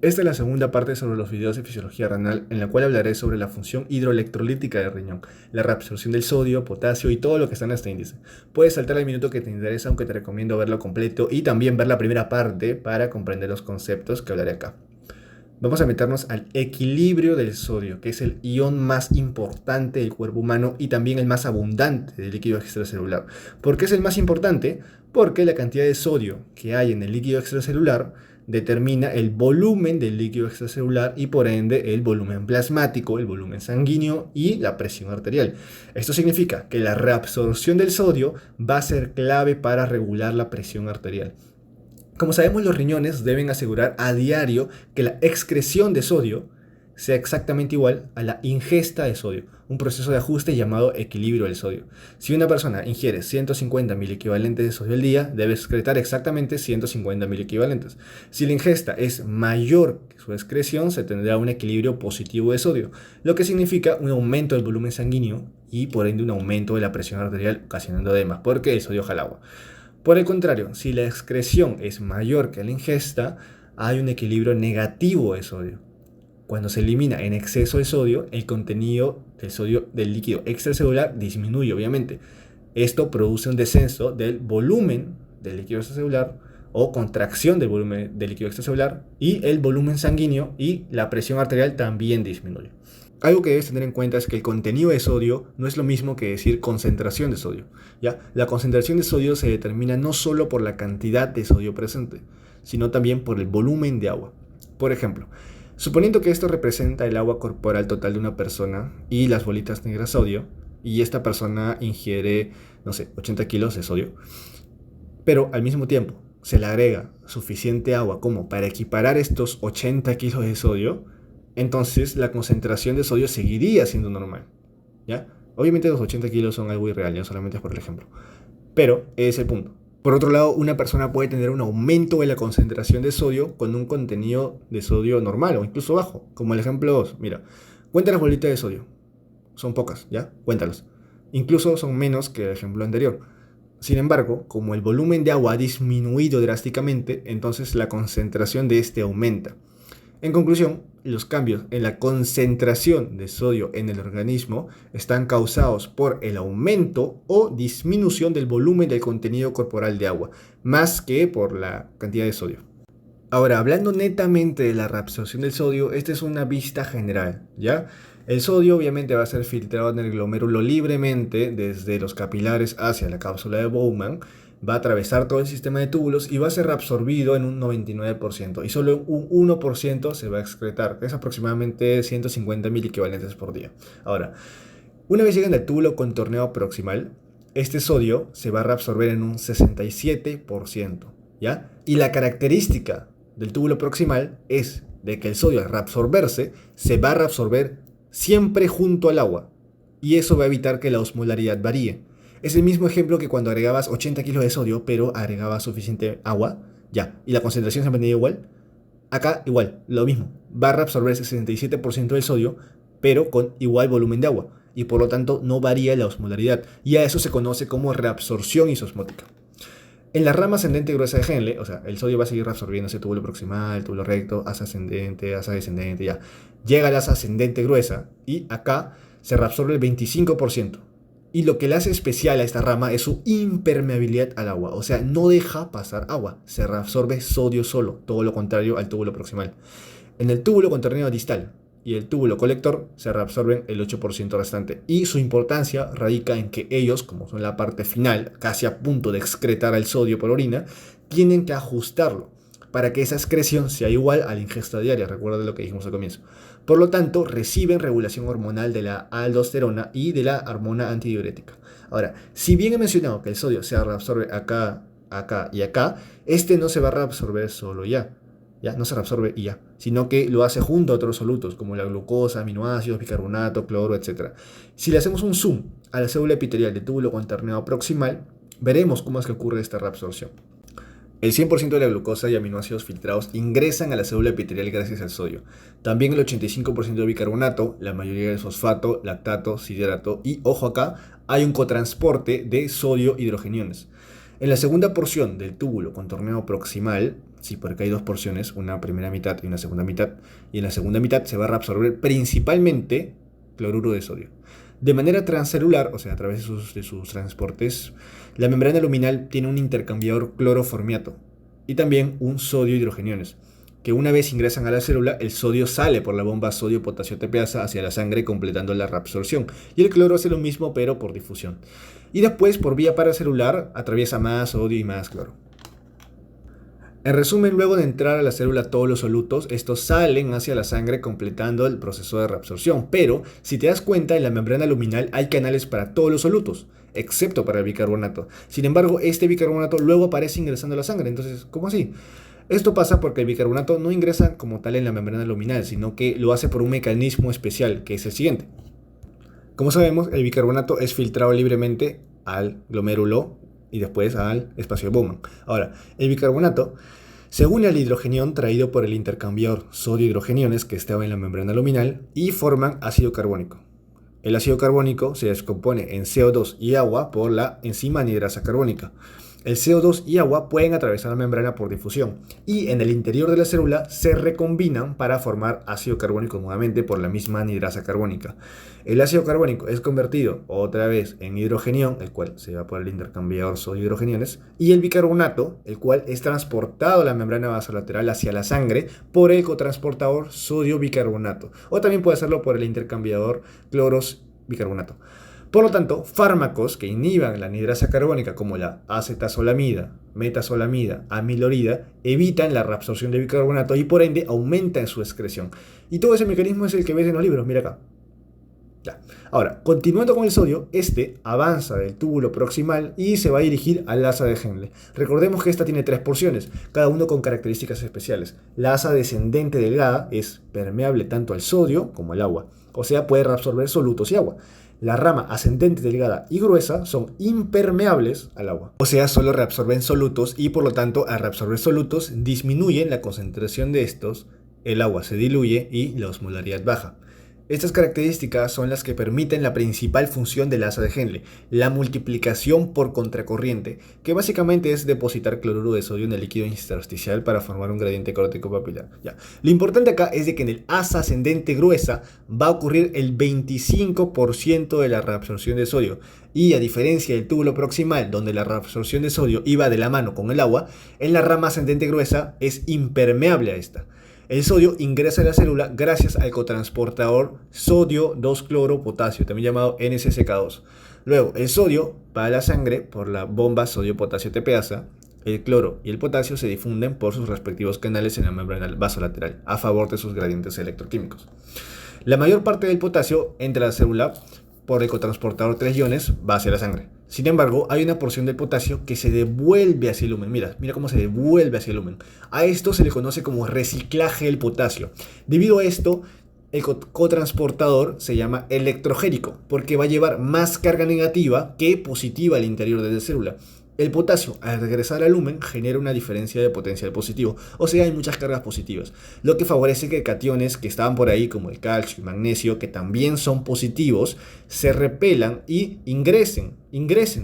Esta es la segunda parte sobre los videos de fisiología renal, en la cual hablaré sobre la función hidroelectrolítica del riñón, la reabsorción del sodio, potasio y todo lo que está en este índice. Puedes saltar al minuto que te interesa, aunque te recomiendo verlo completo y también ver la primera parte para comprender los conceptos que hablaré acá. Vamos a meternos al equilibrio del sodio, que es el ion más importante del cuerpo humano y también el más abundante del líquido extracelular. ¿Por qué es el más importante? Porque la cantidad de sodio que hay en el líquido extracelular determina el volumen del líquido extracelular y por ende el volumen plasmático, el volumen sanguíneo y la presión arterial. Esto significa que la reabsorción del sodio va a ser clave para regular la presión arterial. Como sabemos, los riñones deben asegurar a diario que la excreción de sodio sea exactamente igual a la ingesta de sodio, un proceso de ajuste llamado equilibrio del sodio. Si una persona ingiere 150 equivalentes de sodio al día, debe excretar exactamente 150 equivalentes. Si la ingesta es mayor que su excreción, se tendrá un equilibrio positivo de sodio, lo que significa un aumento del volumen sanguíneo y por ende un aumento de la presión arterial, ocasionando edemas, porque el sodio jala agua. Por el contrario, si la excreción es mayor que la ingesta, hay un equilibrio negativo de sodio. Cuando se elimina en exceso de sodio, el contenido del sodio del líquido extracelular disminuye, obviamente. Esto produce un descenso del volumen del líquido extracelular o contracción del volumen del líquido extracelular y el volumen sanguíneo y la presión arterial también disminuye. Algo que debes tener en cuenta es que el contenido de sodio no es lo mismo que decir concentración de sodio, ¿ya? La concentración de sodio se determina no solo por la cantidad de sodio presente, sino también por el volumen de agua. Por ejemplo, suponiendo que esto representa el agua corporal total de una persona y las bolitas negras sodio, y esta persona ingiere, no sé, 80 kilos de sodio, pero al mismo tiempo se le agrega suficiente agua como para equiparar estos 80 kilos de sodio, entonces la concentración de sodio seguiría siendo normal, ¿ya? Obviamente los 80 kilos son algo irreal, ya solamente es por el ejemplo, pero ese es el punto. Por otro lado, una persona puede tener un aumento de la concentración de sodio con un contenido de sodio normal o incluso bajo, como el ejemplo 2. Mira, cuenta las bolitas de sodio, son pocas, ¿ya? Cuéntalos. Incluso son menos que el ejemplo anterior. Sin embargo, como el volumen de agua ha disminuido drásticamente, entonces la concentración de este aumenta. En conclusión, los cambios en la concentración de sodio en el organismo están causados por el aumento o disminución del volumen del contenido corporal de agua, más que por la cantidad de sodio. Ahora, hablando netamente de la reabsorción del sodio, esta es una vista general, ¿ya? El sodio obviamente va a ser filtrado en el glomérulo libremente desde los capilares hacia la cápsula de Bowman, va a atravesar todo el sistema de túbulos y va a ser reabsorbido en un 99% y solo un 1% se va a excretar, que es aproximadamente 150 mil equivalentes por día. Ahora, una vez llegan al túbulo contorneo proximal, este sodio se va a reabsorber en un 67%, ¿ya? Y la característica del túbulo proximal es de que el sodio al reabsorberse se va a reabsorber siempre junto al agua y eso va a evitar que la osmolaridad varíe. Es el mismo ejemplo que cuando agregabas 80 kilos de sodio pero agregabas suficiente agua, ya, y la concentración se mantenía igual. Acá igual, lo mismo, va a reabsorber 67% del sodio pero con igual volumen de agua y por lo tanto no varía la osmolaridad y a eso se conoce como reabsorción isosmótica. En la rama ascendente gruesa de Henle, o sea, el sodio va a seguir reabsorbiéndose túbulo proximal, túbulo recto, asa ascendente, asa descendente, ya. Llega a la asa ascendente gruesa y acá se reabsorbe el 25%. Y lo que le hace especial a esta rama es su impermeabilidad al agua, o sea, no deja pasar agua, se reabsorbe sodio solo, todo lo contrario al túbulo proximal. En el túbulo contorneo distal y el túbulo colector se reabsorben el 8% restante. Y su importancia radica en que ellos, como son la parte final, casi a punto de excretar el sodio por orina, tienen que ajustarlo para que esa excreción sea igual a la ingesta diaria, recuerda lo que dijimos al comienzo. Por lo tanto, reciben regulación hormonal de la aldosterona y de la hormona antidiurética. Ahora, si bien he mencionado que el sodio se reabsorbe acá, acá y acá, este no se va a reabsorber solo ya no se reabsorbe y ya, sino que lo hace junto a otros solutos como la glucosa, aminoácidos, bicarbonato, cloro, etc. Si le hacemos un zoom a la célula epitelial del túbulo contorneo proximal, veremos cómo es que ocurre esta reabsorción. El 100% de la glucosa y aminoácidos filtrados ingresan a la célula epitelial gracias al sodio. También el 85% de bicarbonato, la mayoría del fosfato, lactato, siderato y, ojo acá, hay un cotransporte de sodio hidrogeniones. En la segunda porción del túbulo contorneo proximal Sí, porque hay dos porciones, una primera mitad y una segunda mitad. Y en la segunda mitad se va a reabsorber principalmente cloruro de sodio. De manera transcelular, o sea, a través de sus transportes, la membrana luminal tiene un intercambiador cloroformiato y también un sodio hidrogeniones, que una vez ingresan a la célula, el sodio sale por la bomba sodio-potasio TPasa hacia la sangre completando la reabsorción. Y el cloro hace lo mismo pero por difusión. Y después, por vía paracelular, atraviesa más sodio y más cloro. En resumen, luego de entrar a la célula todos los solutos, estos salen hacia la sangre completando el proceso de reabsorción. Pero, si te das cuenta, en la membrana luminal hay canales para todos los solutos, excepto para el bicarbonato. Sin embargo, este bicarbonato luego aparece ingresando a la sangre. Entonces, ¿cómo así? Esto pasa porque el bicarbonato no ingresa como tal en la membrana luminal, sino que lo hace por un mecanismo especial, que es el siguiente. Como sabemos, el bicarbonato es filtrado libremente al glomérulo y después al espacio de Bowman. Ahora, el bicarbonato se une al hidrogenión traído por el intercambiador sodio-hidrogeniones que estaba en la membrana luminal y forman ácido carbónico. El ácido carbónico se descompone en CO2 y agua por la enzima anidrasa carbónica. El CO2 y agua pueden atravesar la membrana por difusión y en el interior de la célula se recombinan para formar ácido carbónico nuevamente por la misma anidrasa carbónica. El ácido carbónico es convertido otra vez en hidrogenión, el cual se va por el intercambiador sodio-hidrogeniones, y el bicarbonato, el cual es transportado a la membrana basolateral hacia la sangre por el cotransportador sodio-bicarbonato, o también puede hacerlo por el intercambiador cloros-bicarbonato. Por lo tanto, fármacos que inhiban la anidrasa carbónica como la acetazolamida, metazolamida, amilorida evitan la reabsorción de bicarbonato y por ende aumentan su excreción. Y todo ese mecanismo es el que ves en los libros, mira acá. Ya. Ahora, continuando con el sodio, este avanza del túbulo proximal y se va a dirigir al asa de Henle. Recordemos que esta tiene tres porciones, cada uno con características especiales. La asa descendente delgada es permeable tanto al sodio como al agua, o sea, puede reabsorber solutos y agua. La rama ascendente delgada y gruesa son impermeables al agua, o sea, solo reabsorben solutos y por lo tanto al reabsorber solutos disminuyen la concentración de estos, el agua se diluye y la osmolaridad baja. Estas características son las que permiten la principal función del asa de Henle, la multiplicación por contracorriente, que básicamente es depositar cloruro de sodio en el líquido intersticial para formar un gradiente carótico papilar. Ya. Lo importante acá es de que en el asa ascendente gruesa va a ocurrir el 25% de la reabsorción de sodio, y a diferencia del túbulo proximal, donde la reabsorción de sodio iba de la mano con el agua, en la rama ascendente gruesa es impermeable a esta. El sodio ingresa a la célula gracias al cotransportador sodio 2-cloro-potasio, también llamado NCCK2. Luego, el sodio va a la sangre por la bomba sodio-potasio TPasa. El cloro y el potasio se difunden por sus respectivos canales en la membrana vasolateral, a favor de sus gradientes electroquímicos. La mayor parte del potasio entra a la célula por el cotransportador 3 iones, va hacia la sangre. Sin embargo, hay una porción del potasio que se devuelve hacia el lumen. Mira cómo se devuelve hacia el lumen. A esto se le conoce como reciclaje del potasio. Debido a esto, el cotransportador se llama electrogénico, porque va a llevar más carga negativa que positiva al interior de la célula. El potasio, al regresar al lumen, genera una diferencia de potencial positivo, o sea, hay muchas cargas positivas, lo que favorece que cationes que estaban por ahí, como el calcio y magnesio, que también son positivos, se repelan y ingresen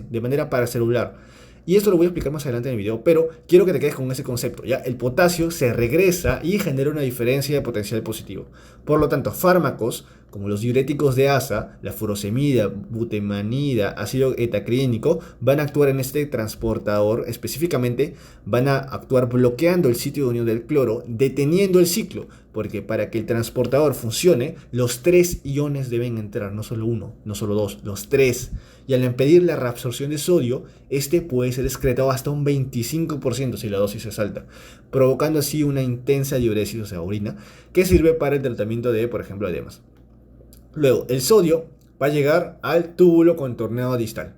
de manera paracelular. Y esto lo voy a explicar más adelante en el video, pero quiero que te quedes con ese concepto. ¿Ya? El potasio se regresa y genera una diferencia de potencial positivo. Por lo tanto, fármacos como los diuréticos de asa, la furosemida, butemanida, ácido etacrínico, van a actuar en este transportador. Específicamente, van a actuar bloqueando el sitio de unión del cloro, deteniendo el ciclo, porque para que el transportador funcione, los 3 iones deben entrar, no solo uno, no solo dos, los 3. Y al impedir la reabsorción de sodio, este puede ser excretado hasta un 25% si la dosis es alta, provocando así una intensa diuresis, o sea, orina, que sirve para el tratamiento de, por ejemplo, edemas. Luego, el sodio va a llegar al túbulo contorneado distal.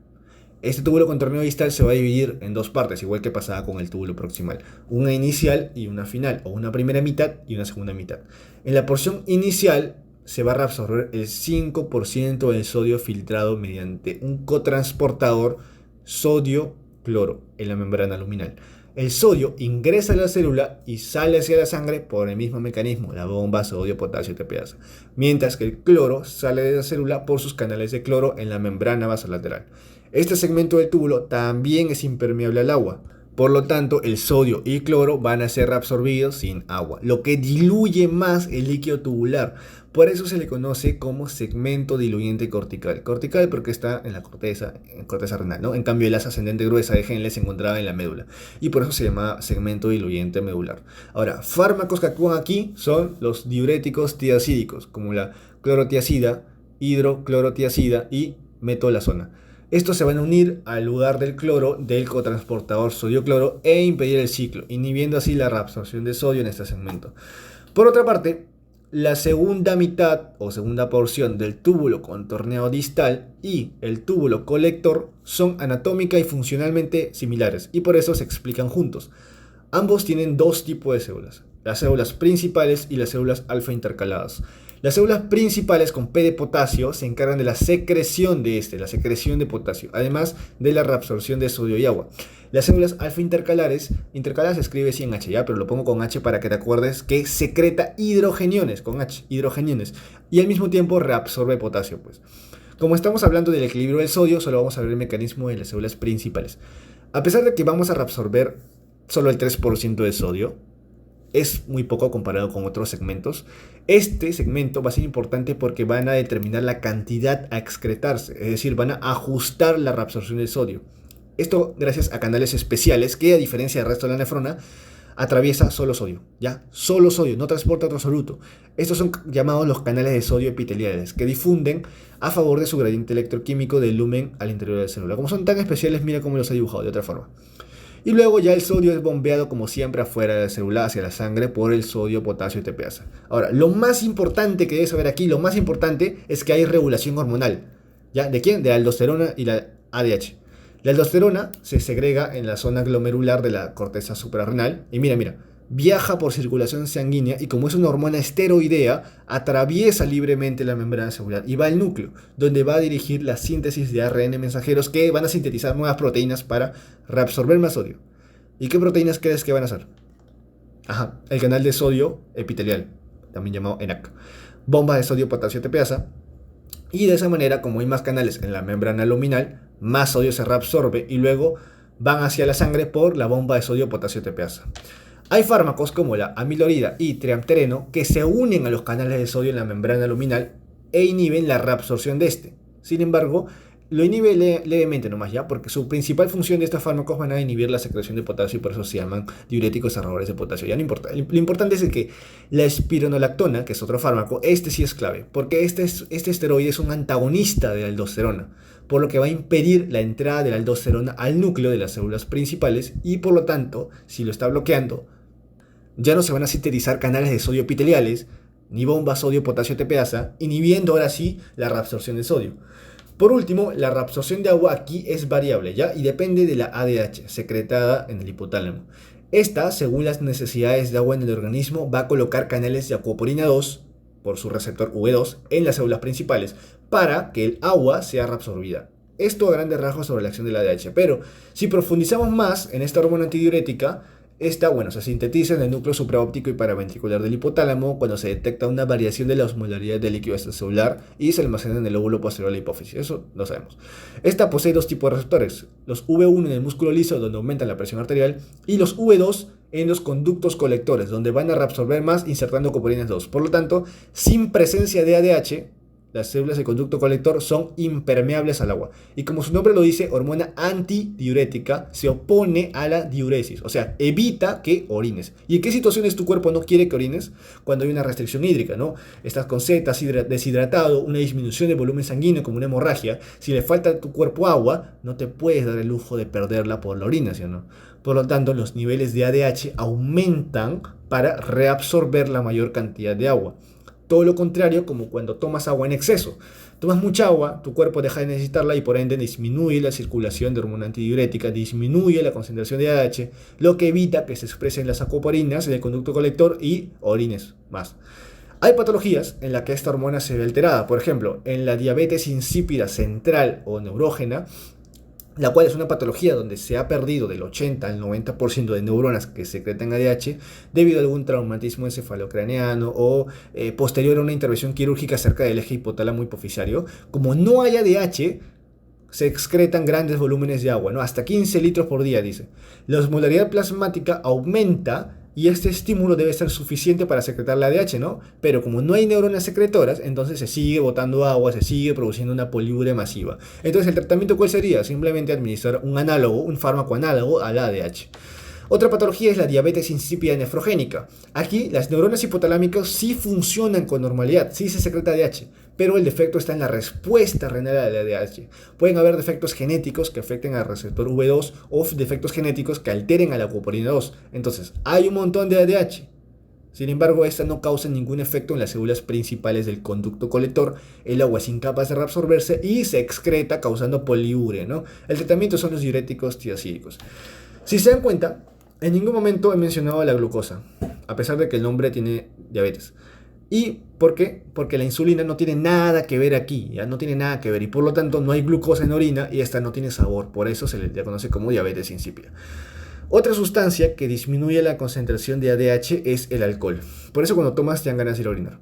Este túbulo contorneado distal se va a dividir en dos partes, igual que pasaba con el túbulo proximal. Una inicial y una final, o una primera mitad y una segunda mitad. En la porción inicial se va a reabsorber el 5% del sodio filtrado mediante un cotransportador sodio-cloro en la membrana luminal. El sodio ingresa a la célula y sale hacia la sangre por el mismo mecanismo, la bomba sodio-potasio TPasa, mientras que el cloro sale de la célula por sus canales de cloro en la membrana basolateral. Este segmento del túbulo también es impermeable al agua, Por lo tanto, el sodio y cloro van a ser reabsorbidos sin agua, lo que diluye más el líquido tubular. Por eso se le conoce como segmento diluyente cortical. Cortical porque está en corteza renal, ¿no? En cambio, el asa ascendente gruesa de Henle se encontraba en la médula. Y por eso se llama segmento diluyente medular. Ahora, fármacos que actúan aquí son los diuréticos tiazídicos, como la clorotiazida, hidroclorotiazida y metolazona. Estos se van a unir al lugar del cloro del cotransportador sodio-cloro e impedir el ciclo, inhibiendo así la reabsorción de sodio en este segmento. Por otra parte, la segunda mitad o segunda porción del túbulo contorneado distal y el túbulo colector son anatómica y funcionalmente similares y por eso se explican juntos. Ambos tienen dos tipos de células, las células principales y las células alfa intercaladas. Las células principales con P de potasio se encargan de la secreción la secreción de potasio, además de la reabsorción de sodio y agua. Las células alfa intercalares se escribe sin H, ¿ya? Pero lo pongo con H para que te acuerdes que secreta hidrogeniones, con H, hidrogeniones, y al mismo tiempo reabsorbe potasio, pues. Como estamos hablando del equilibrio del sodio, solo vamos a ver el mecanismo de las células principales. A pesar de que vamos a reabsorber solo el 3% de sodio, es muy poco comparado con otros segmentos. Este segmento va a ser importante porque van a determinar la cantidad a excretarse, es decir, van a ajustar la reabsorción del sodio. Esto gracias a canales especiales que, a diferencia del resto de la nefrona, atraviesa solo sodio, ¿ya? Solo sodio, no transporta otro soluto. Estos son llamados los canales de sodio epiteliales, que difunden a favor de su gradiente electroquímico del lumen al interior de la célula. Como son tan especiales, mira cómo los he dibujado de otra forma. Y luego ya el sodio es bombeado como siempre afuera de la célula hacia la sangre por el sodio, potasio y TPasa. Ahora, lo más importante que debes saber aquí, lo más importante es que hay regulación hormonal. ¿Ya? ¿De quién? De la aldosterona y la ADH. La aldosterona se segrega en la zona glomerular de la corteza suprarrenal y mira, viaja por circulación sanguínea y como es una hormona esteroidea, atraviesa libremente la membrana celular y va al núcleo, donde va a dirigir la síntesis de ARN mensajeros que van a sintetizar nuevas proteínas para reabsorber más sodio. ¿Y qué proteínas crees que van a hacer? Ajá, el canal de sodio epitelial, también llamado ENaC. Bombas de sodio, potasio, TPasa. Y de esa manera, como hay más canales en la membrana luminal, más sodio se reabsorbe y luego van hacia la sangre por la bomba de sodio, potasio, TPasa. Hay fármacos como la amilorida y triamtereno que se unen a los canales de sodio en la membrana luminal e inhiben la reabsorción de este. Sin embargo, lo inhibe levemente nomás, ¿ya? Porque su principal función de estos fármacos van a inhibir la secreción de potasio y por eso se llaman diuréticos cerradores de potasio. Ya no importa. Lo importante es que la espironolactona, que es otro fármaco, este sí es clave, porque este esteroide es un antagonista de la aldosterona, por lo que va a impedir la entrada de la aldosterona al núcleo de las células principales y por lo tanto, si lo está bloqueando, ya no se van a sintetizar canales de sodio epiteliales, ni bombas sodio-potasio TPasa, inhibiendo ahora sí la reabsorción de sodio. Por último, la reabsorción de agua aquí es variable, ¿ya? Y depende de la ADH, secretada en el hipotálamo. Esta, según las necesidades de agua en el organismo, va a colocar canales de acuoporina 2, por su receptor V2, en las células principales, para que el agua sea reabsorbida. Esto a grandes rasgos sobre la acción de la ADH, pero si profundizamos más en esta hormona antidiurética, esta, se sintetiza en el núcleo supraóptico y paraventricular del hipotálamo cuando se detecta una variación de la osmolaridad del líquido extracelular y se almacena en el lóbulo posterior de la hipófisis. Eso lo sabemos. Esta posee dos tipos de receptores: los V1 en el músculo liso, donde aumentan la presión arterial, y los V2 en los conductos colectores, donde van a reabsorber más insertando coporinas 2. Por lo tanto, sin presencia de ADH, las células del conducto colector son impermeables al agua. Y como su nombre lo dice, hormona antidiurética, se opone a la diuresis, o sea, evita que orines. ¿Y en qué situaciones tu cuerpo no quiere que orines? Cuando hay una restricción hídrica, ¿no? Estás con sed, estás deshidratado, una disminución de volumen sanguíneo como una hemorragia. Si le falta a tu cuerpo agua, no te puedes dar el lujo de perderla por la orina, ¿sí o no? Por lo tanto, los niveles de ADH aumentan para reabsorber la mayor cantidad de agua. Todo lo contrario como cuando tomas agua en exceso. Tomas mucha agua, tu cuerpo deja de necesitarla y por ende disminuye la circulación de hormona antidiurética, disminuye la concentración de ADH, lo que evita que se expresen las acoporinas en el conducto colector y orines más. Hay patologías en las que esta hormona se ve alterada, por ejemplo, en la diabetes insípida central o neurógena, la cual es una patología donde se ha perdido del 80 al 90% de neuronas que secretan ADH debido a algún traumatismo encefalocraneano o posterior a una intervención quirúrgica cerca del eje hipotálamo hipofisario. Como no hay ADH, se excretan grandes volúmenes de agua, ¿no? Hasta 15 litros por día, dice. La osmolaridad plasmática aumenta y este estímulo debe ser suficiente para secretar la ADH, ¿no? Pero como no hay neuronas secretoras, entonces se sigue botando agua, se sigue produciendo una poliuria masiva. Entonces, ¿el tratamiento cuál sería? Simplemente administrar un análogo, un fármaco análogo a la ADH. Otra patología es la diabetes insípida nefrogénica. Aquí las neuronas hipotalámicas sí funcionan con normalidad, sí se secreta ADH, pero el defecto está en la respuesta renal a la ADH. Pueden haber defectos genéticos que afecten al receptor V2 o defectos genéticos que alteren a la acuoporina 2. Entonces, hay un montón de ADH. Sin embargo, esta no causa ningún efecto en las células principales del conducto colector, el agua es incapaz de reabsorberse y se excreta causando poliuria, ¿no? El tratamiento son los diuréticos tiazídicos. Si se dan cuenta, en ningún momento he mencionado la glucosa, a pesar de que el hombre tiene diabetes. ¿Y por qué? Porque la insulina no tiene nada que ver aquí, ya no tiene nada que ver y por lo tanto no hay glucosa en orina y esta no tiene sabor, por eso se le conoce como diabetes insípida. Otra sustancia que disminuye la concentración de ADH es el alcohol, por eso cuando tomas te dan ganas de ir a orinar.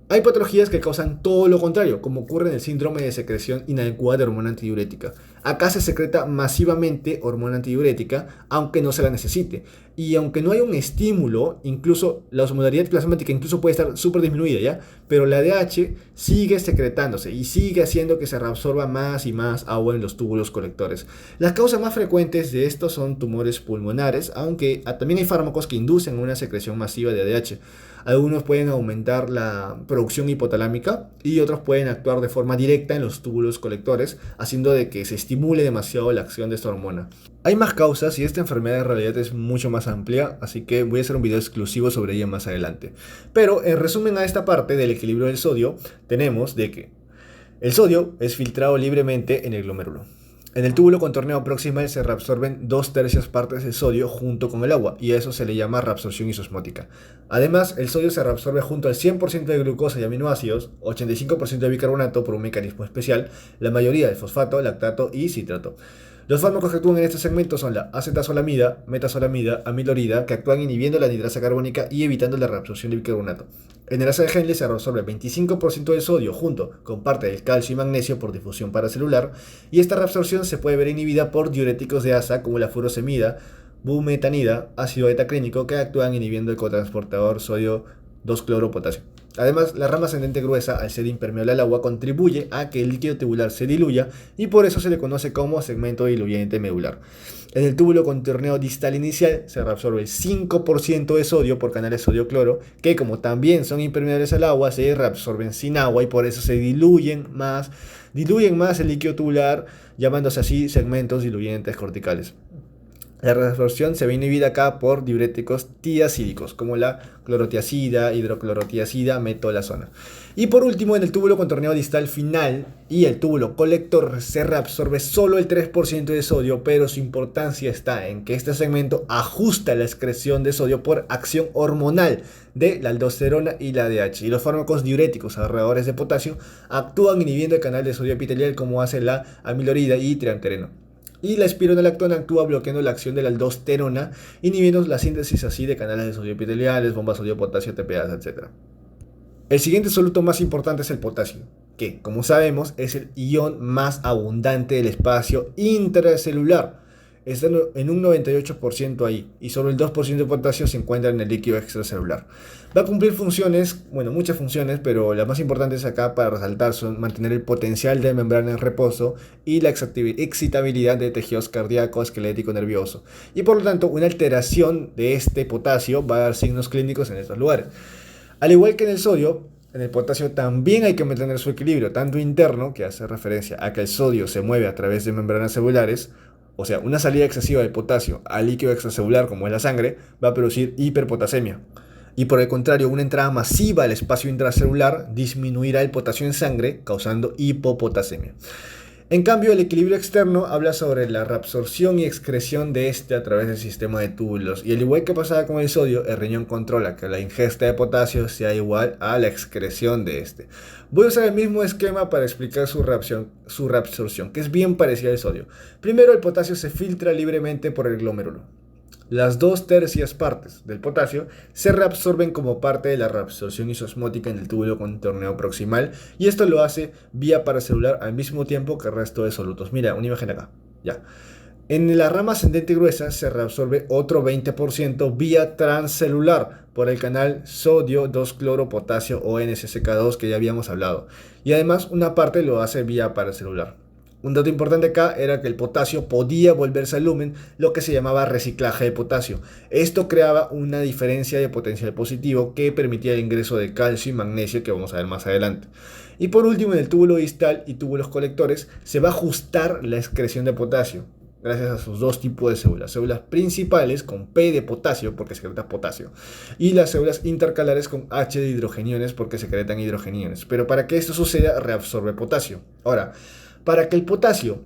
Hay patologías que causan todo lo contrario, como ocurre en el síndrome de secreción inadecuada de hormona antidiurética. Acá se secreta masivamente hormona antidiurética, aunque no se la necesite. Y aunque no hay un estímulo, incluso la osmolaridad plasmática incluso puede estar súper disminuida, ¿ya? Pero la ADH sigue secretándose y sigue haciendo que se reabsorba más y más agua en los túbulos colectores. Las causas más frecuentes de estos son tumores pulmonares, aunque también hay fármacos que inducen una secreción masiva de ADH. Algunos pueden aumentar la producción hipotalámica y otros pueden actuar de forma directa en los túbulos colectores, haciendo de que se estimule demasiado la acción de esta hormona. Hay más causas y esta enfermedad en realidad es mucho más amplia, así que voy a hacer un video exclusivo sobre ella más adelante. Pero en resumen a esta parte del equilibrio del sodio, tenemos de que el sodio es filtrado libremente en el glomérulo. En el túbulo contorneado proximal se reabsorben 2/3 partes de sodio junto con el agua y a eso se le llama reabsorción isosmótica. Además, el sodio se reabsorbe junto al 100% de glucosa y aminoácidos, 85% de bicarbonato por un mecanismo especial, la mayoría de fosfato, lactato y citrato. Los fármacos que actúan en este segmento son la acetazolamida, metazolamida, amilorida, que actúan inhibiendo la anhidrasa carbónica y evitando la reabsorción de bicarbonato. En el asa de Henle se reabsorbe 25% del sodio junto con parte del calcio y magnesio por difusión paracelular, y esta reabsorción se puede ver inhibida por diuréticos de asa como la furosemida, bumetanida, ácido betaclínico, que actúan inhibiendo el cotransportador sodio 2-cloro-potasio. Además, la rama ascendente gruesa, al ser impermeable al agua, contribuye a que el líquido tubular se diluya y por eso se le conoce como segmento diluyente medular. En el túbulo contorneo distal inicial se reabsorbe el 5% de sodio por canales sodio-cloro, que como también son impermeables al agua, se reabsorben sin agua y por eso se diluyen más el líquido tubular, llamándose así segmentos diluyentes corticales. La reabsorción se ve inhibida acá por diuréticos tiazídicos, como la clorotiazida, hidroclorotiazida, metolazona. Y por último, en el túbulo contorneado distal final y el túbulo colector se reabsorbe solo el 3% de sodio, pero su importancia está en que este segmento ajusta la excreción de sodio por acción hormonal de la aldosterona y la ADH. Y los fármacos diuréticos ahorradores de potasio actúan inhibiendo el canal de sodio epitelial como hace la amilorida y triamtereno. Y la espironolactona actúa bloqueando la acción de la aldosterona, inhibiendo la síntesis así de canales de sodio epiteliales, bombas sodio-potasio, TPAs, etc. El siguiente soluto más importante es el potasio, que, como sabemos, es el ion más abundante del espacio intracelular. Está en un 98% ahí, y solo el 2% de potasio se encuentra en el líquido extracelular. Va a cumplir funciones, bueno, muchas funciones, pero las más importantes acá para resaltar son mantener el potencial de membrana en reposo y la excitabilidad de tejidos cardíaco, esquelético, nervioso. Y por lo tanto, una alteración de este potasio va a dar signos clínicos en estos lugares. Al igual que en el sodio, en el potasio también hay que mantener su equilibrio, tanto interno, que hace referencia a que el sodio se mueve a través de membranas celulares, o sea, una salida excesiva de potasio al líquido extracelular, como es la sangre, va a producir hiperpotasemia. Y por el contrario, una entrada masiva al espacio intracelular disminuirá el potasio en sangre, causando hipopotasemia. En cambio, el equilibrio externo habla sobre la reabsorción y excreción de este a través del sistema de túbulos. Y al igual que pasaba con el sodio, el riñón controla que la ingesta de potasio sea igual a la excreción de este. Voy a usar el mismo esquema para explicar su reabsorción, que es bien parecida al sodio. Primero, el potasio se filtra libremente por el glomérulo. Las 2/3 partes del potasio se reabsorben como parte de la reabsorción isosmótica en el túbulo contorneo proximal, y esto lo hace vía paracelular al mismo tiempo que el resto de solutos. Mira, una imagen acá. Ya. En la rama ascendente y gruesa se reabsorbe otro 20% vía transcelular por el canal sodio 2-cloro-potasio o NSCK2 que ya habíamos hablado. Y además una parte lo hace vía paracelular. Un dato importante acá era que el potasio podía volverse al lumen, lo que se llamaba reciclaje de potasio. Esto creaba una diferencia de potencial positivo que permitía el ingreso de calcio y magnesio, que vamos a ver más adelante. Y por último, en el túbulo distal y túbulos colectores se va a ajustar la excreción de potasio gracias a sus dos tipos de células principales con P de potasio porque secreta potasio y las células intercalares con H de hidrogeniones porque secretan hidrogeniones. Pero para que esto suceda reabsorbe potasio. Ahora, para que el potasio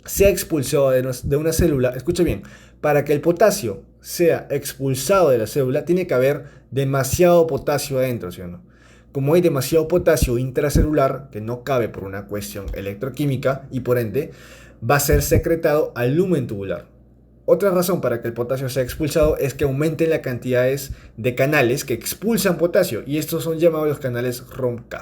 sea expulsado de una célula, escuche bien, para que el potasio sea expulsado de la célula tiene que haber demasiado potasio adentro, ¿sí o no? Como hay demasiado potasio intracelular que no cabe por una cuestión electroquímica y por ende va a ser secretado al lumen tubular. Otra razón para que el potasio sea expulsado es que aumenten las cantidades de canales que expulsan potasio y estos son llamados los canales ROMK.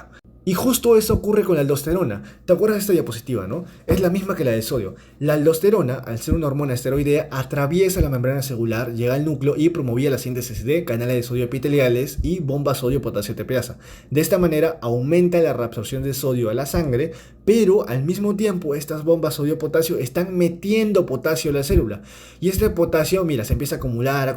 Y justo eso ocurre con la aldosterona. ¿Te acuerdas de esta diapositiva, no? Es la misma que la del sodio. La aldosterona, al ser una hormona esteroidea, atraviesa la membrana celular, llega al núcleo y promovía la síntesis de canales de sodio epiteliales y bomba sodio-potasio tepeasa. De esta manera aumenta la reabsorción de sodio a la sangre, pero al mismo tiempo estas bombas sodio-potasio están metiendo potasio a la célula. Y este potasio, mira, se empieza a acumular.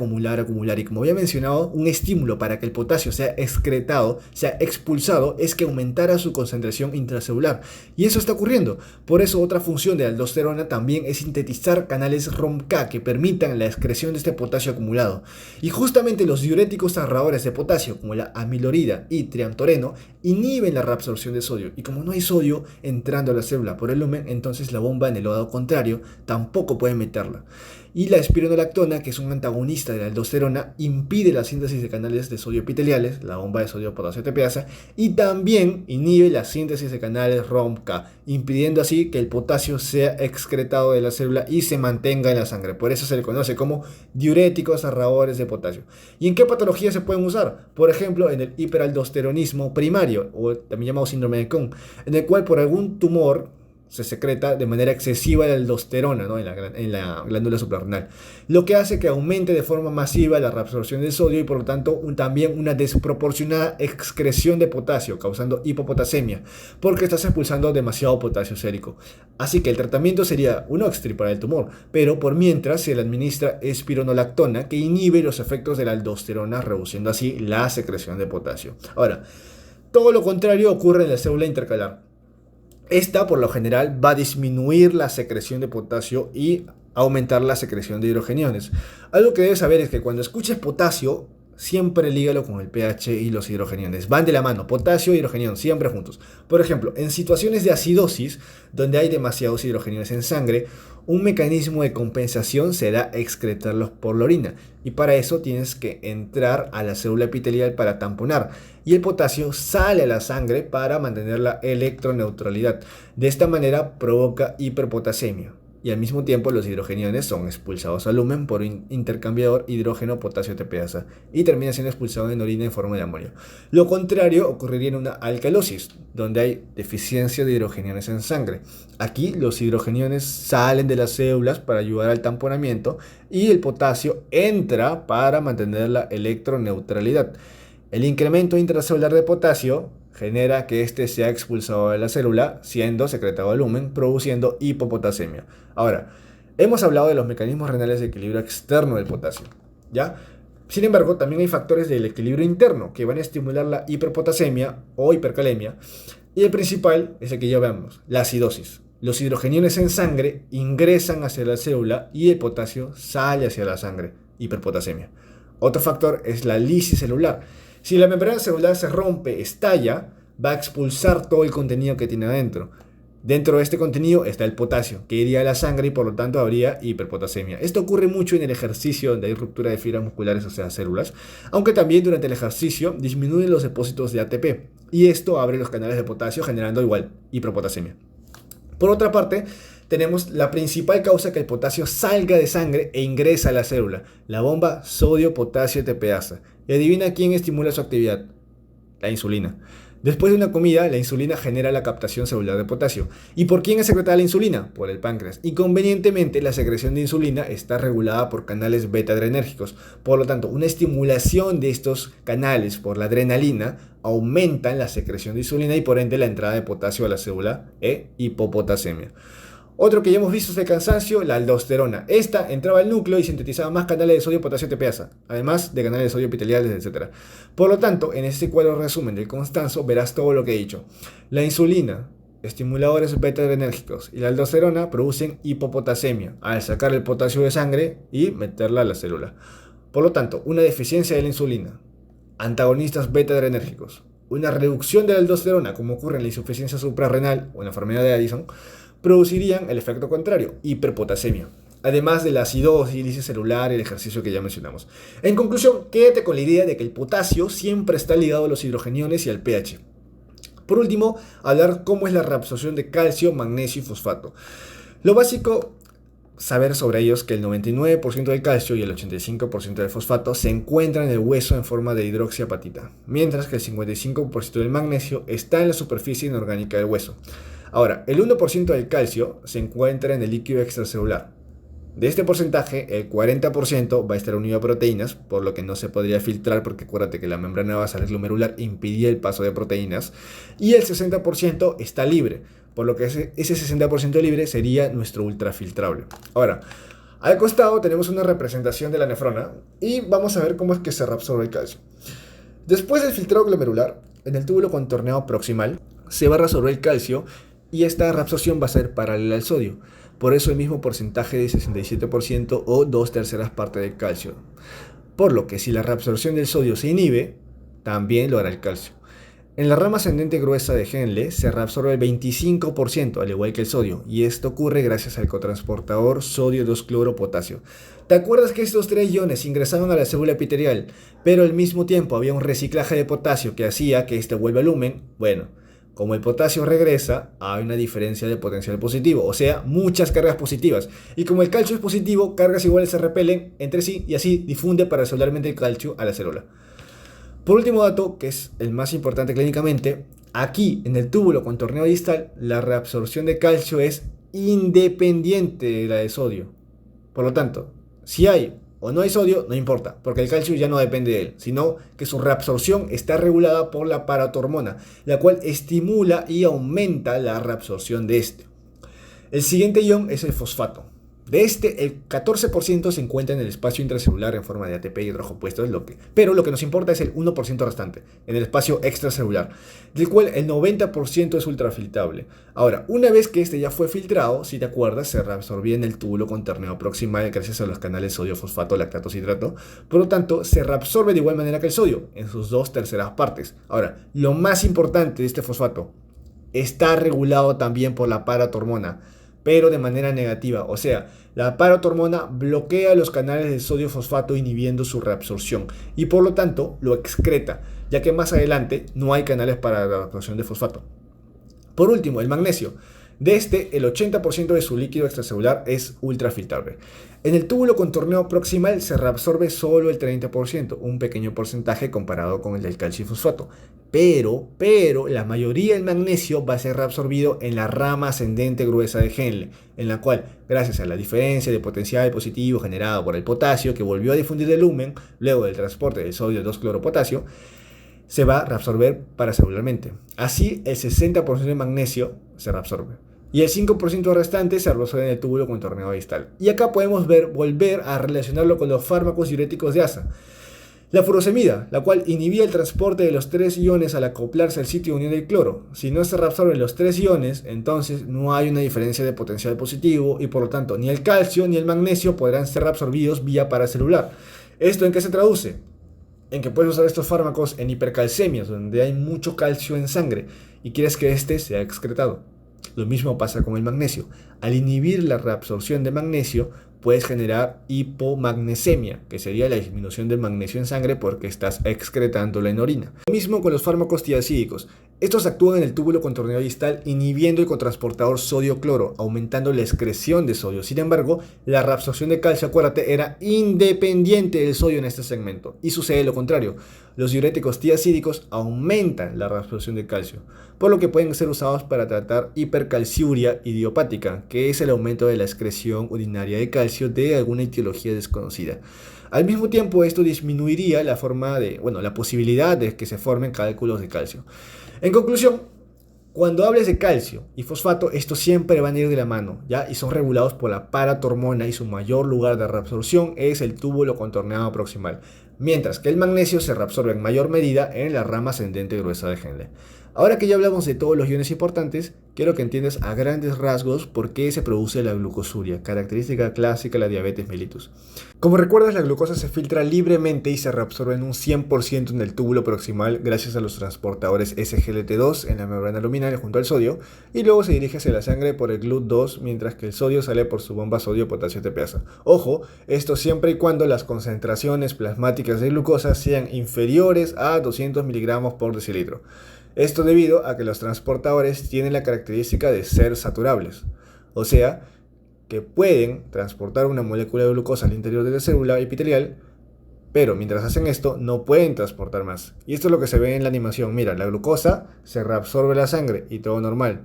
Y como había mencionado, un estímulo para que el potasio sea excretado, sea expulsado, es que aumenta su concentración intracelular. Y eso está ocurriendo. Por eso otra función de la aldosterona también es sintetizar canales ROMK que permitan la excreción de este potasio acumulado. Y justamente los diuréticos ahorradores de potasio, como la amilorida y triamtoreno, inhiben la reabsorción de sodio. Y como no hay sodio entrando a la célula por el lumen, entonces la bomba en el lado contrario tampoco puede meterla. Y la espironolactona, que es un antagonista de la aldosterona, impide la síntesis de canales de sodio epiteliales, la bomba de sodio potasio tepeasa, y también inhibe la síntesis de canales ROMK, impidiendo así que el potasio sea excretado de la célula y se mantenga en la sangre. Por eso se le conoce como diuréticos ahorradores de potasio. ¿Y en qué patologías se pueden usar? Por ejemplo, en el hiperaldosteronismo primario, o también llamado síndrome de Cohn, en el cual por algún tumor se secreta de manera excesiva la aldosterona, ¿no? en la glándula suprarrenal, lo que hace que aumente de forma masiva la reabsorción del sodio y por lo tanto también una desproporcionada excreción de potasio, causando hipopotasemia, porque estás expulsando demasiado potasio sérico. Así que el tratamiento sería uno extirpar el tumor, pero por mientras se le administra espironolactona que inhibe los efectos de la aldosterona, reduciendo así la secreción de potasio. Ahora, todo lo contrario ocurre en la célula intercalar. Esta, por lo general, va a disminuir la secreción de potasio y aumentar la secreción de hidrogeniones. Algo que debes saber es que cuando escuches potasio, siempre lígalo con el pH y los hidrogeniones. Van de la mano, potasio y hidrogenión, siempre juntos. Por ejemplo, en situaciones de acidosis, donde hay demasiados hidrogeniones en sangre, un mecanismo de compensación será excretarlos por la orina. Y para eso tienes que entrar a la célula epitelial para tamponar. Y el potasio sale a la sangre para mantener la electroneutralidad. De esta manera provoca hiperpotasemia. Y al mismo tiempo los hidrogeniones son expulsados al lumen por un intercambiador hidrógeno-potasio tepeasa y termina siendo expulsado en orina en forma de amonio. Lo contrario ocurriría en una alcalosis, donde hay deficiencia de hidrogeniones en sangre. Aquí los hidrogeniones salen de las células para ayudar al tamponamiento y el potasio entra para mantener la electroneutralidad. El incremento intracelular de potasio genera que éste sea expulsado de la célula, siendo secretado al lumen, produciendo hipopotasemia. Ahora, hemos hablado de los mecanismos renales de equilibrio externo del potasio, ¿ya? Sin embargo, también hay factores del equilibrio interno que van a estimular la hiperpotasemia o hipercalemia, y el principal es el que ya veamos, la acidosis. Los hidrogeniones en sangre ingresan hacia la célula y el potasio sale hacia la sangre, hiperpotasemia. Otro factor es la lisis celular. Si la membrana celular se rompe, estalla, va a expulsar todo el contenido que tiene adentro. Dentro de este contenido está el potasio, que iría a la sangre y por lo tanto habría hiperpotasemia. Esto ocurre mucho en el ejercicio donde hay ruptura de fibras musculares, o sea, células, aunque también durante el ejercicio disminuyen los depósitos de ATP y esto abre los canales de potasio generando igual hiperpotasemia. Por otra parte, tenemos la principal causa que el potasio salga de sangre e ingresa a la célula, la bomba sodio-potasio ATPasa. Y adivina quién estimula su actividad: la insulina. Después de una comida, la insulina genera la captación celular de potasio. ¿Y por quién es secretada la insulina? Por el páncreas. Y convenientemente, la secreción de insulina está regulada por canales beta-adrenérgicos. Por lo tanto, una estimulación de estos canales por la adrenalina aumenta la secreción de insulina y por ende la entrada de potasio a la célula e hipopotasemia. Otro que ya hemos visto es el cansancio, la aldosterona. Esta entraba al núcleo y sintetizaba más canales de sodio, potasio, ATPasa, además de canales de sodio epiteliales, etc. Por lo tanto, en este cuadro resumen del Constanzo verás todo lo que he dicho. La insulina, estimuladores beta-adrenérgicos, y la aldosterona producen hipopotasemia al sacar el potasio de sangre y meterla a la célula. Por lo tanto, una deficiencia de la insulina, antagonistas beta-adrenérgicos, una reducción de la aldosterona, como ocurre en la insuficiencia suprarrenal o en la enfermedad de Addison, producirían el efecto contrario, hiperpotasemia, además de la acidosis celular y el ejercicio que ya mencionamos. En conclusión, quédate con la idea de que el potasio siempre está ligado a los hidrogeniones y al pH. Por último, hablar cómo es la reabsorción de calcio, magnesio y fosfato. Lo básico saber sobre ellos que el 99% del calcio y el 85% del fosfato se encuentran en el hueso en forma de hidroxiapatita, mientras que el 55% del magnesio está en la superficie inorgánica del hueso. Ahora, el 1% del calcio se encuentra en el líquido extracelular. De este porcentaje, el 40% va a estar unido a proteínas, por lo que no se podría filtrar porque acuérdate que la membrana basal glomerular impide el paso de proteínas, y el 60% está libre, por lo que ese 60% libre sería nuestro ultrafiltrable. Ahora, al costado tenemos una representación de la nefrona y vamos a ver cómo es que se reabsorbe el calcio. Después del filtrado glomerular, en el túbulo contorneado proximal se va a reabsorber el calcio y esta reabsorción va a ser paralela al sodio. Por eso el mismo porcentaje de 67% o 2/3 partes del calcio. Por lo que si la reabsorción del sodio se inhibe, también lo hará el calcio. En la rama ascendente gruesa de Henle se reabsorbe el 25%, al igual que el sodio, y esto ocurre gracias al cotransportador sodio 2-cloro-potasio. ¿Te acuerdas que estos tres iones ingresaban a la célula epitelial, pero al mismo tiempo había un reciclaje de potasio que hacía que este vuelva al lumen? Bueno, como el potasio regresa, hay una diferencia de potencial positivo, o sea, muchas cargas positivas. Y como el calcio es positivo, cargas iguales se repelen entre sí y así difunde paracelularmente el calcio a la célula. Por último dato, que es el más importante clínicamente, aquí en el túbulo contorneado distal, la reabsorción de calcio es independiente de la de sodio. Por lo tanto, si hay o no hay sodio, no importa, porque el calcio ya no depende de él, sino que su reabsorción está regulada por la paratormona, la cual estimula y aumenta la reabsorción de este. El siguiente ion es el fosfato. De este, el 14% se encuentra en el espacio intracelular en forma de ATP y hidrógeno opuesto, pero lo que nos importa es el 1% restante, en el espacio extracelular, del cual el 90% es ultrafiltrable. Ahora, una vez que este ya fue filtrado, si te acuerdas, se reabsorbía en el túbulo contorneado proximal gracias a los canales sodio-fosfato, lactato-citrato, por lo tanto, se reabsorbe de igual manera que el sodio, en sus 2/3 partes. Ahora, lo más importante de este fosfato, está regulado también por la paratormona, pero de manera negativa, o sea, la paratormona bloquea los canales de sodio-fosfato inhibiendo su reabsorción y por lo tanto lo excreta, ya que más adelante no hay canales para la absorción de fosfato. Por último, el magnesio. De este, el 80% de su líquido extracelular es ultrafiltrable. En el túbulo contorneado proximal se reabsorbe solo el 30%, un pequeño porcentaje comparado con el del calcio y fosfato. Pero la mayoría del magnesio va a ser reabsorbido en la rama ascendente gruesa de Henle, en la cual, gracias a la diferencia de potencial positivo generado por el potasio que volvió a difundir el lumen luego del transporte del sodio 2-cloropotasio, se va a reabsorber paracelularmente. Así, el 60% de magnesio se reabsorbe. Y el 5% restante se reabsorbe en el túbulo contorneado distal. Y acá podemos volver a relacionarlo con los fármacos diuréticos de asa. La furosemida, la cual inhibía el transporte de los 3 iones al acoplarse al sitio de unión del cloro. Si no se reabsorben los 3 iones, entonces no hay una diferencia de potencial positivo y por lo tanto ni el calcio ni el magnesio podrán ser reabsorbidos vía paracelular. ¿Esto en qué se traduce? En que puedes usar estos fármacos en hipercalcemias, donde hay mucho calcio en sangre y quieres que éste sea excretado. Lo mismo pasa con el magnesio. Al inhibir la reabsorción de magnesio, puedes generar hipomagnesemia, que sería la disminución del magnesio en sangre porque estás excretándolo en orina. Lo mismo con los fármacos tiazídicos. Estos actúan en el túbulo contorneado distal inhibiendo el cotransportador sodio-cloro, aumentando la excreción de sodio. Sin embargo, la reabsorción de calcio, acuérdate, era independiente del sodio en este segmento. Y sucede lo contrario. Los diuréticos tiacídicos aumentan la reabsorción de calcio, por lo que pueden ser usados para tratar hipercalciuria idiopática, que es el aumento de la excreción urinaria de calcio de alguna etiología desconocida. Al mismo tiempo, esto disminuiría la posibilidad de que se formen cálculos de calcio. En conclusión, cuando hables de calcio y fosfato, estos siempre van a ir de la mano, ¿ya? Y son regulados por la paratormona y su mayor lugar de reabsorción es el túbulo contorneado proximal, mientras que el magnesio se reabsorbe en mayor medida en la rama ascendente gruesa de Henle. Ahora que ya hablamos de todos los iones importantes, quiero que entiendas a grandes rasgos por qué se produce la glucosuria, característica clásica de la diabetes mellitus. Como recuerdas, la glucosa se filtra libremente y se reabsorbe en un 100% en el túbulo proximal gracias a los transportadores SGLT2 en la membrana luminal junto al sodio, y luego se dirige hacia la sangre por el GLUT2, mientras que el sodio sale por su bomba sodio-potasio TPasa. Ojo, esto siempre y cuando las concentraciones plasmáticas de glucosa sean inferiores a 200 miligramos por decilitro. Esto debido a que los transportadores tienen la característica de ser saturables, o sea, que pueden transportar una molécula de glucosa al interior de la célula epitelial, pero mientras hacen esto no pueden transportar más. Y esto es lo que se ve en la animación. Mira, la glucosa se reabsorbe en la sangre y todo normal.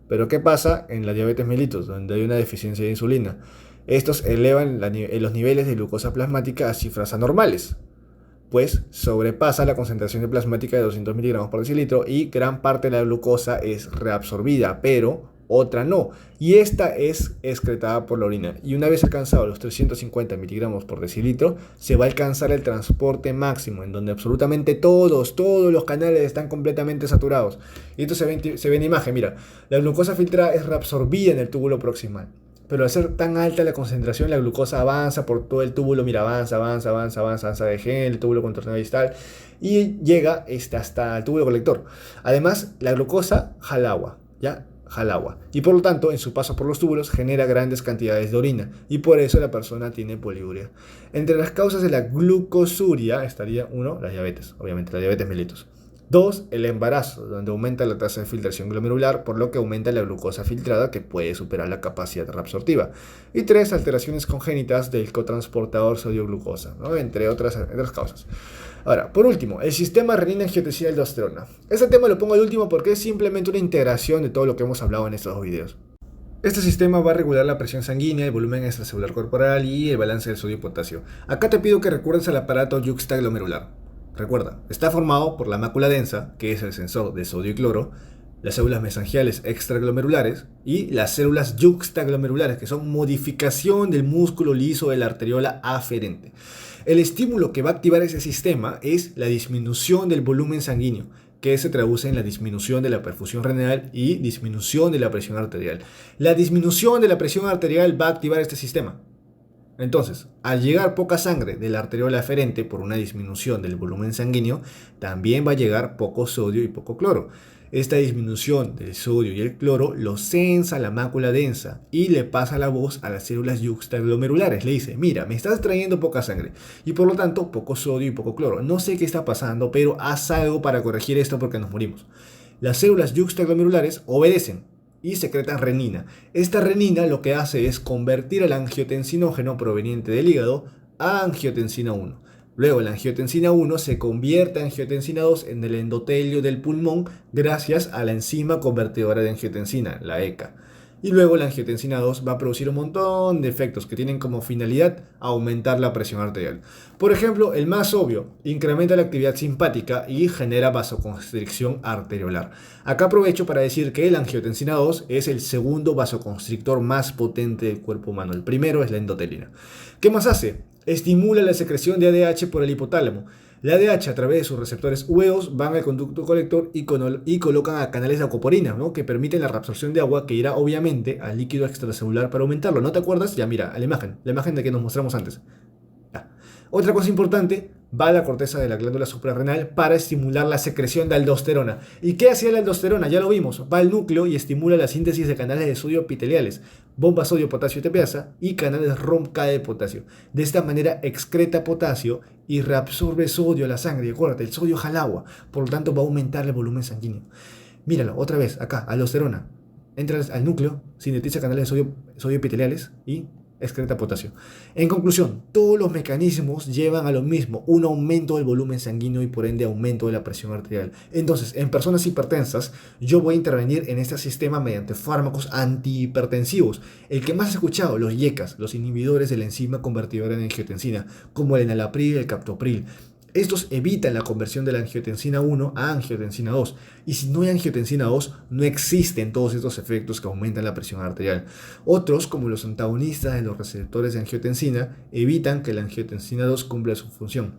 Pero ¿qué pasa en la diabetes mellitus, donde hay una deficiencia de insulina? Estos elevan los niveles de glucosa plasmática a cifras anormales, pues sobrepasa la concentración de plasmática de 200 miligramos por decilitro y gran parte de la glucosa es reabsorbida, pero otra no, y esta es excretada por la orina. Y una vez alcanzado los 350 miligramos por decilitro, se va a alcanzar el transporte máximo, en donde absolutamente todos los canales están completamente saturados. Y esto se ve en imagen, mira, la glucosa filtrada es reabsorbida en el túbulo proximal. Pero al ser tan alta la concentración, la glucosa avanza por todo el túbulo, mira, avanza de Henle, el túbulo contorneado distal, y llega hasta el túbulo colector. Además, la glucosa jala agua, ¿ya? Jala agua. Y por lo tanto, en su paso por los túbulos, genera grandes cantidades de orina, y por eso la persona tiene poliuria. Entre las causas de la glucosuria estaría 1, la diabetes, obviamente, la diabetes mellitus. 2, el embarazo, donde aumenta la tasa de filtración glomerular, por lo que aumenta la glucosa filtrada, que puede superar la capacidad reabsortiva. Y 3, alteraciones congénitas del cotransportador sodio-glucosa, ¿no? entre otras causas. Ahora, por último, el sistema renina-angiotensina-aldosterona. Este tema lo pongo al último porque es simplemente una integración de todo lo que hemos hablado en estos dos videos. Este sistema va a regular la presión sanguínea, el volumen extracelular corporal y el balance del sodio y potasio. Acá te pido que recuerdes al aparato yuxtaglomerular. Recuerda, está formado por la mácula densa, que es el sensor de sodio y cloro, las células mesangiales extraglomerulares y las células yuxtaglomerulares, que son modificación del músculo liso de la arteriola aferente. El estímulo que va a activar ese sistema es la disminución del volumen sanguíneo, que se traduce en la disminución de la perfusión renal y disminución de la presión arterial. La disminución de la presión arterial va a activar este sistema. Entonces, al llegar poca sangre de la arteriola aferente por una disminución del volumen sanguíneo, también va a llegar poco sodio y poco cloro. Esta disminución del sodio y el cloro lo sensa la mácula densa y le pasa la voz a las células yuxtaglomerulares. Le dice, mira, me estás trayendo poca sangre y por lo tanto poco sodio y poco cloro. No sé qué está pasando, pero haz algo para corregir esto porque nos morimos. Las células yuxtaglomerulares obedecen y secretan renina. Esta renina lo que hace es convertir el angiotensinógeno proveniente del hígado a angiotensina 1. Luego la angiotensina 1 se convierte en angiotensina 2 en el endotelio del pulmón gracias a la enzima convertidora de angiotensina, la ECA. Y luego la angiotensina 2 va a producir un montón de efectos que tienen como finalidad aumentar la presión arterial. Por ejemplo, el más obvio, incrementa la actividad simpática y genera vasoconstricción arteriolar. Acá aprovecho para decir que la angiotensina 2 es el segundo vasoconstrictor más potente del cuerpo humano. El primero es la endotelina. ¿Qué más hace? Estimula la secreción de ADH por el hipotálamo. La ADH a través de sus receptores hueos van al conducto colector y colocan a canales de acoporina, ¿no? Que permiten la reabsorción de agua que irá obviamente al líquido extracelular para aumentarlo. ¿No te acuerdas? Ya mira, la imagen de que nos mostramos antes. Ya. Otra cosa importante, va a la corteza de la glándula suprarrenal para estimular la secreción de aldosterona. ¿Y qué hacía la aldosterona? Ya lo vimos, va al núcleo y estimula la síntesis de canales de sodio epiteliales, bomba sodio-potasio tepeasa y canales ROM-K de potasio. De esta manera excreta potasio y reabsorbe sodio a la sangre. Y acuérdate, el sodio jala agua, por lo tanto va a aumentar el volumen sanguíneo. Míralo, otra vez, acá, aldosterona. Entra al núcleo, sintetiza canales de sodio epiteliales y excreta potasio. En conclusión, todos los mecanismos llevan a lo mismo, un aumento del volumen sanguíneo y por ende aumento de la presión arterial. Entonces, en personas hipertensas, yo voy a intervenir en este sistema mediante fármacos antihipertensivos. El que más he escuchado, los IECAs, los inhibidores de la enzima convertidora en angiotensina, como el enalapril y el captopril. Estos evitan la conversión de la angiotensina 1 a angiotensina 2. Y si no hay angiotensina 2, no existen todos estos efectos que aumentan la presión arterial. Otros, como los antagonistas de los receptores de angiotensina, evitan que la angiotensina 2 cumpla su función.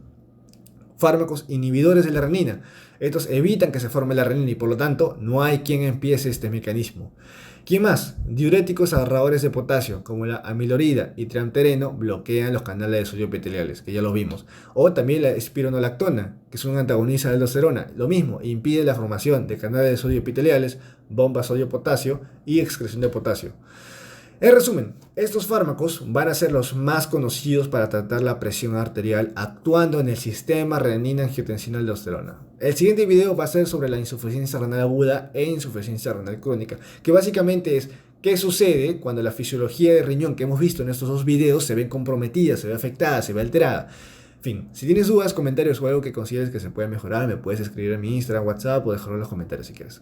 Fármacos inhibidores de la renina. Estos evitan que se forme la renina y por lo tanto no hay quien empiece este mecanismo. ¿Quién más? Diuréticos agarradores de potasio, como la amilorida y triamtereno, bloquean los canales de sodio epiteliales, que ya lo vimos. O también la espironolactona, que es un antagonista de la aldosterona. Lo mismo, impide la formación de canales de sodio epiteliales, bomba sodio-potasio y excreción de potasio. En resumen, estos fármacos van a ser los más conocidos para tratar la presión arterial actuando en el sistema renina-angiotensina-aldosterona. El siguiente video va a ser sobre la insuficiencia renal aguda e insuficiencia renal crónica, que básicamente es qué sucede cuando la fisiología de riñón que hemos visto en estos dos videos se ve comprometida, se ve afectada, se ve alterada. En fin, si tienes dudas, comentarios o algo que consideres que se puede mejorar, me puedes escribir en mi Instagram, WhatsApp o dejarlo en los comentarios si quieres.